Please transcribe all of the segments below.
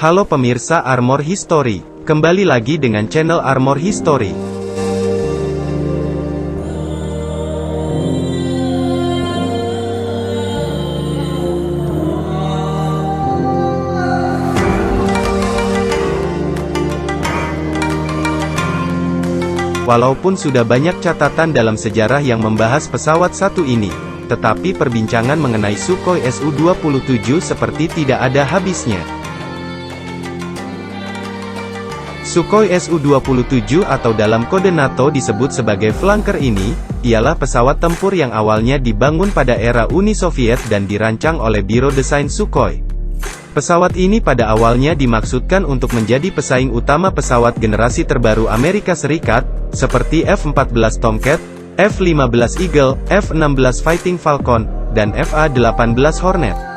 Halo pemirsa Armor History, kembali lagi dengan channel Armor History. Walaupun sudah banyak catatan dalam sejarah yang membahas pesawat satu ini, tetapi perbincangan mengenai Sukhoi Su-27 seperti tidak ada habisnya. Sukhoi Su-27 atau dalam kode NATO disebut sebagai flanker ini, ialah pesawat tempur yang awalnya dibangun pada era Uni Soviet dan dirancang oleh Biro Desain Sukhoi. Pesawat ini pada awalnya dimaksudkan untuk menjadi pesaing utama pesawat generasi terbaru Amerika Serikat, seperti F-14 Tomcat, F-15 Eagle, F-16 Fighting Falcon, dan FA-18 Hornet.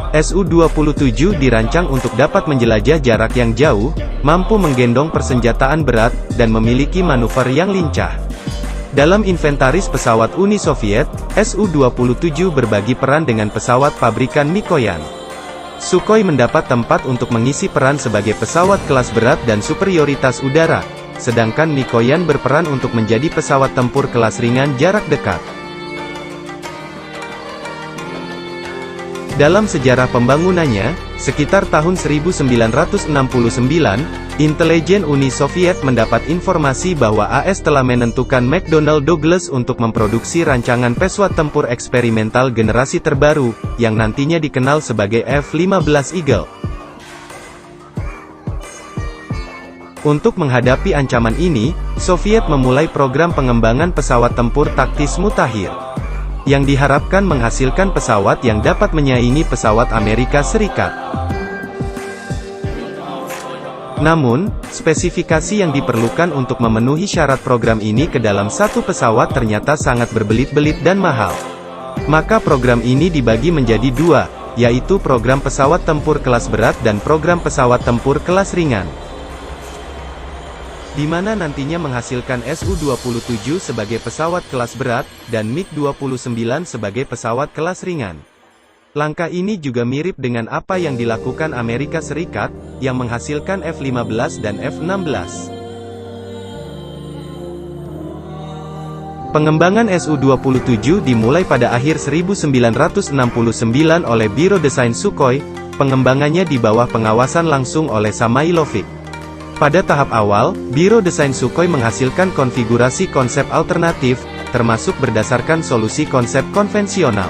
Su-27 dirancang untuk dapat menjelajah jarak yang jauh, mampu menggendong persenjataan berat, dan memiliki manuver yang lincah. Dalam inventaris pesawat Uni Soviet, Su-27 berbagi peran dengan pesawat pabrikan Mikoyan. Sukhoi mendapat tempat untuk mengisi peran sebagai pesawat kelas berat dan superioritas udara, sedangkan Mikoyan berperan untuk menjadi pesawat tempur kelas ringan jarak dekat. Dalam sejarah pembangunannya, sekitar tahun 1969, intelijen Uni Soviet mendapat informasi bahwa AS telah menentukan McDonnell Douglas untuk memproduksi rancangan pesawat tempur eksperimental generasi terbaru, yang nantinya dikenal sebagai F-15 Eagle. Untuk menghadapi ancaman ini, Soviet memulai program pengembangan pesawat tempur taktis mutakhir, yang diharapkan menghasilkan pesawat yang dapat menyaingi pesawat Amerika Serikat. Namun, spesifikasi yang diperlukan untuk memenuhi syarat program ini ke dalam satu pesawat ternyata sangat berbelit-belit dan mahal. Maka program ini dibagi menjadi dua, yaitu program pesawat tempur kelas berat dan program pesawat tempur kelas ringan, di mana nantinya menghasilkan Su-27 sebagai pesawat kelas berat, dan MiG-29 sebagai pesawat kelas ringan. Langkah ini juga mirip dengan apa yang dilakukan Amerika Serikat, yang menghasilkan F-15 dan F-16. Pengembangan Su-27 dimulai pada akhir 1969 oleh Biro Desain Sukhoi, pengembangannya di bawah pengawasan langsung oleh Samailovic. Pada tahap awal, Biro Desain Sukhoi menghasilkan konfigurasi konsep alternatif, termasuk berdasarkan solusi konsep konvensional.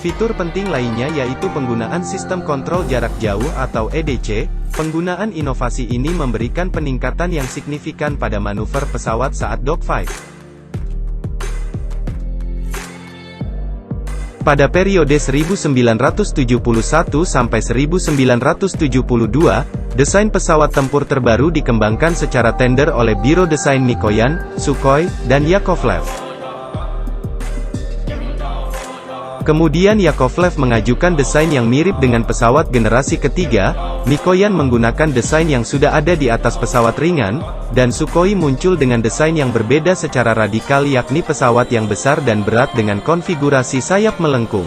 Fitur penting lainnya yaitu penggunaan sistem kontrol jarak jauh atau EDC. Penggunaan inovasi ini memberikan peningkatan yang signifikan pada manuver pesawat saat dogfight. Pada periode 1971 sampai 1972, desain pesawat tempur terbaru dikembangkan secara tender oleh Biro Desain Mikoyan, Sukhoi, dan Yakovlev. Kemudian Yakovlev mengajukan desain yang mirip dengan pesawat generasi ketiga, Mikoyan menggunakan desain yang sudah ada di atas pesawat ringan, dan Sukhoi muncul dengan desain yang berbeda secara radikal yakni pesawat yang besar dan berat dengan konfigurasi sayap melengkung.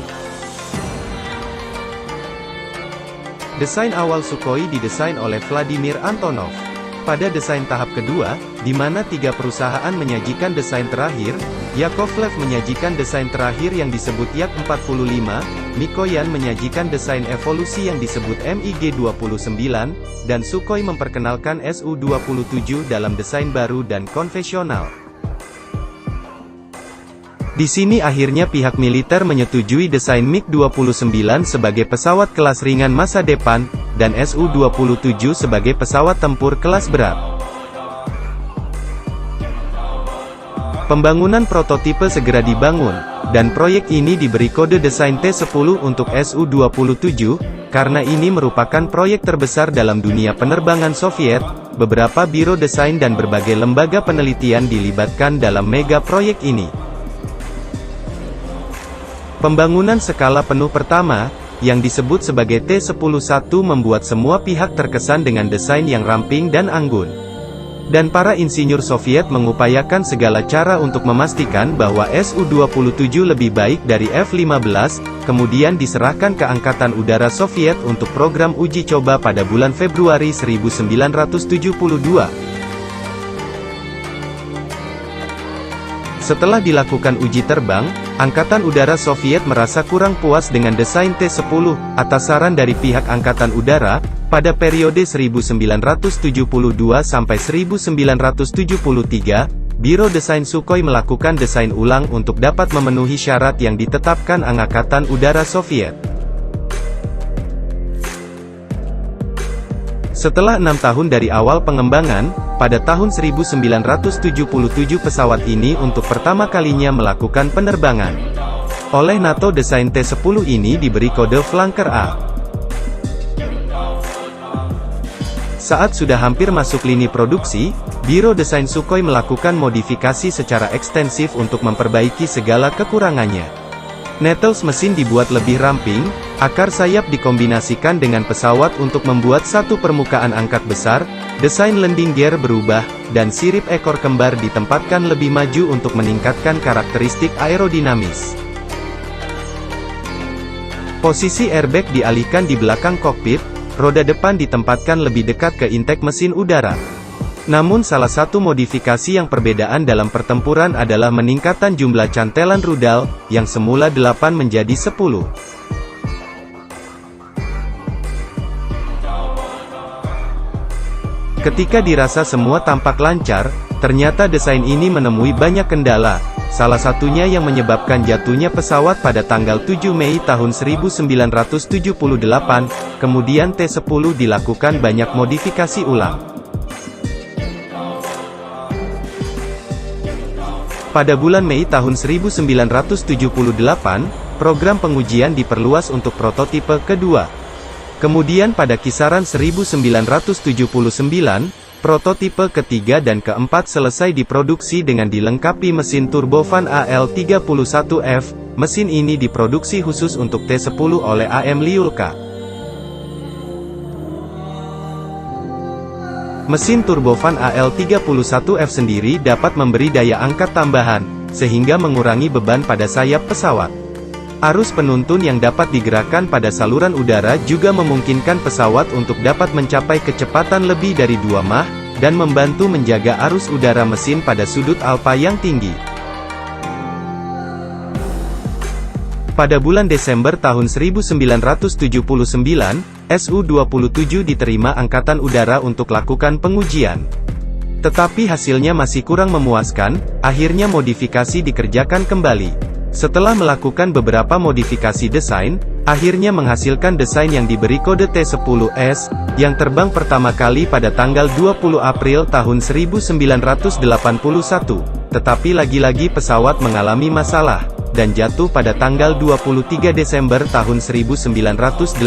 Desain awal Sukhoi didesain oleh Vladimir Antonov. Pada desain tahap kedua, di mana tiga perusahaan menyajikan desain terakhir, Yakovlev menyajikan desain terakhir yang disebut Yak-45, Mikoyan menyajikan desain evolusi yang disebut MiG-29, dan Sukhoi memperkenalkan Su-27 dalam desain baru dan konvensional. Di sini akhirnya pihak militer menyetujui desain MiG-29 sebagai pesawat kelas ringan masa depan, dan Su-27 sebagai pesawat tempur kelas berat. Pembangunan prototipe segera dibangun, dan proyek ini diberi kode desain T-10 untuk Su-27, karena ini merupakan proyek terbesar dalam dunia penerbangan Soviet. Beberapa biro desain dan berbagai lembaga penelitian dilibatkan dalam mega proyek ini. Pembangunan skala penuh pertama, yang disebut sebagai T-11 membuat semua pihak terkesan dengan desain yang ramping dan anggun. Dan para insinyur Soviet mengupayakan segala cara untuk memastikan bahwa Su-27 lebih baik dari F-15, kemudian diserahkan ke Angkatan Udara Soviet untuk program uji coba pada bulan Februari 1972. Setelah dilakukan uji terbang, Angkatan Udara Soviet merasa kurang puas dengan desain T-10, atas saran dari pihak Angkatan Udara. Pada periode 1972 sampai 1973, Biro Desain Sukhoi melakukan desain ulang untuk dapat memenuhi syarat yang ditetapkan Angkatan Udara Soviet. Setelah 6 tahun dari awal pengembangan, pada tahun 1977 pesawat ini untuk pertama kalinya melakukan penerbangan. Oleh NATO, desain T-10 ini diberi kode Flanker A. Saat sudah hampir masuk lini produksi, Biro Desain Sukhoi melakukan modifikasi secara ekstensif untuk memperbaiki segala kekurangannya. Nettles mesin dibuat lebih ramping, akar sayap dikombinasikan dengan pesawat untuk membuat satu permukaan angkat besar, desain landing gear berubah, dan sirip ekor kembar ditempatkan lebih maju untuk meningkatkan karakteristik aerodinamis. Posisi airbag dialihkan di belakang kokpit, roda depan ditempatkan lebih dekat ke intake mesin udara. Namun salah satu modifikasi yang perbedaan dalam pertempuran adalah meningkatan jumlah cantelan rudal, yang semula 8 menjadi 10. Ketika dirasa semua tampak lancar, ternyata desain ini menemui banyak kendala, salah satunya yang menyebabkan jatuhnya pesawat pada tanggal 7 Mei tahun 1978, kemudian T-10 dilakukan banyak modifikasi ulang. Pada bulan Mei tahun 1978, program pengujian diperluas untuk prototipe kedua. Kemudian pada kisaran 1979, prototipe ketiga dan keempat selesai diproduksi dengan dilengkapi mesin turbofan AL-31F. Mesin ini diproduksi khusus untuk T-10 oleh AM Lyulka. Mesin turbofan AL-31F sendiri dapat memberi daya angkat tambahan, sehingga mengurangi beban pada sayap pesawat. Arus penuntun yang dapat digerakkan pada saluran udara juga memungkinkan pesawat untuk dapat mencapai kecepatan lebih dari 2 Mach, dan membantu menjaga arus udara mesin pada sudut alfa yang tinggi. Pada bulan Desember tahun 1979, Su-27 diterima Angkatan Udara untuk lakukan pengujian. Tetapi hasilnya masih kurang memuaskan, akhirnya modifikasi dikerjakan kembali. Setelah melakukan beberapa modifikasi desain, akhirnya menghasilkan desain yang diberi kode T-10S, yang terbang pertama kali pada tanggal 20 April tahun 1981. Tetapi lagi-lagi pesawat mengalami masalah, dan jatuh pada tanggal 23 Desember tahun 1981.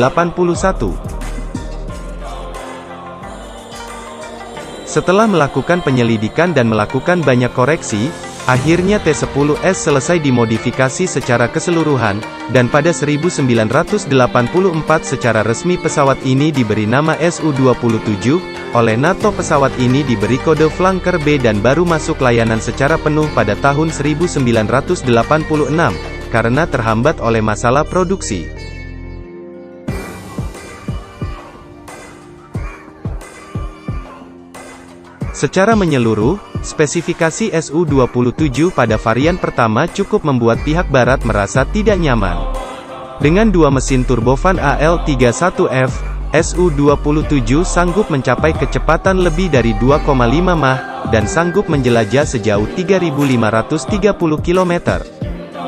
Setelah melakukan penyelidikan dan melakukan banyak koreksi, akhirnya T-10S selesai dimodifikasi secara keseluruhan, dan pada 1984 secara resmi pesawat ini diberi nama Su-27, oleh NATO. Pesawat ini diberi kode Flanker B dan baru masuk layanan secara penuh pada tahun 1986, karena terhambat oleh masalah produksi. Secara menyeluruh, spesifikasi Su-27 pada varian pertama cukup membuat pihak barat merasa tidak nyaman. Dengan dua mesin turbofan AL-31F, Su-27 sanggup mencapai kecepatan lebih dari 2,5 Mach, dan sanggup menjelajah sejauh 3.530 km.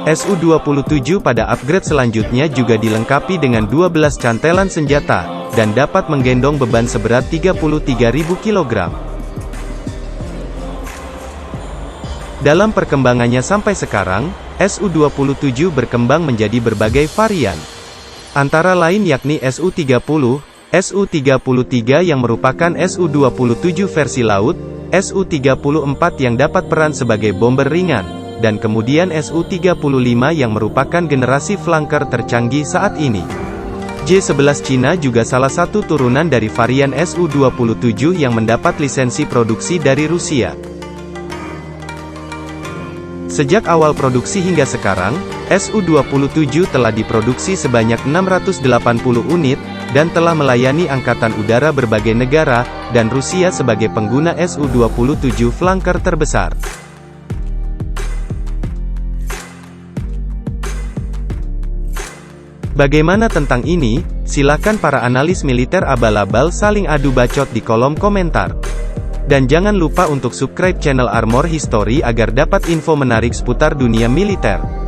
Su-27 pada upgrade selanjutnya juga dilengkapi dengan 12 cantelan senjata, dan dapat menggendong beban seberat 33.000 kg. Dalam perkembangannya sampai sekarang, Su-27 berkembang menjadi berbagai varian. Antara lain yakni Su-30, Su-33 yang merupakan Su-27 versi laut, Su-34 yang dapat peran sebagai bomber ringan, dan kemudian Su-35 yang merupakan generasi flanker tercanggih saat ini. J-11 Cina juga salah satu turunan dari varian Su-27 yang mendapat lisensi produksi dari Rusia. Sejak awal produksi hingga sekarang, Su-27 telah diproduksi sebanyak 680 unit, dan telah melayani Angkatan Udara berbagai negara, dan Rusia sebagai pengguna Su-27 flanker terbesar. Bagaimana tentang ini? Silakan para analis militer abal-abal saling adu bacot di kolom komentar. Dan jangan lupa untuk subscribe channel Armor History agar dapat info menarik seputar dunia militer.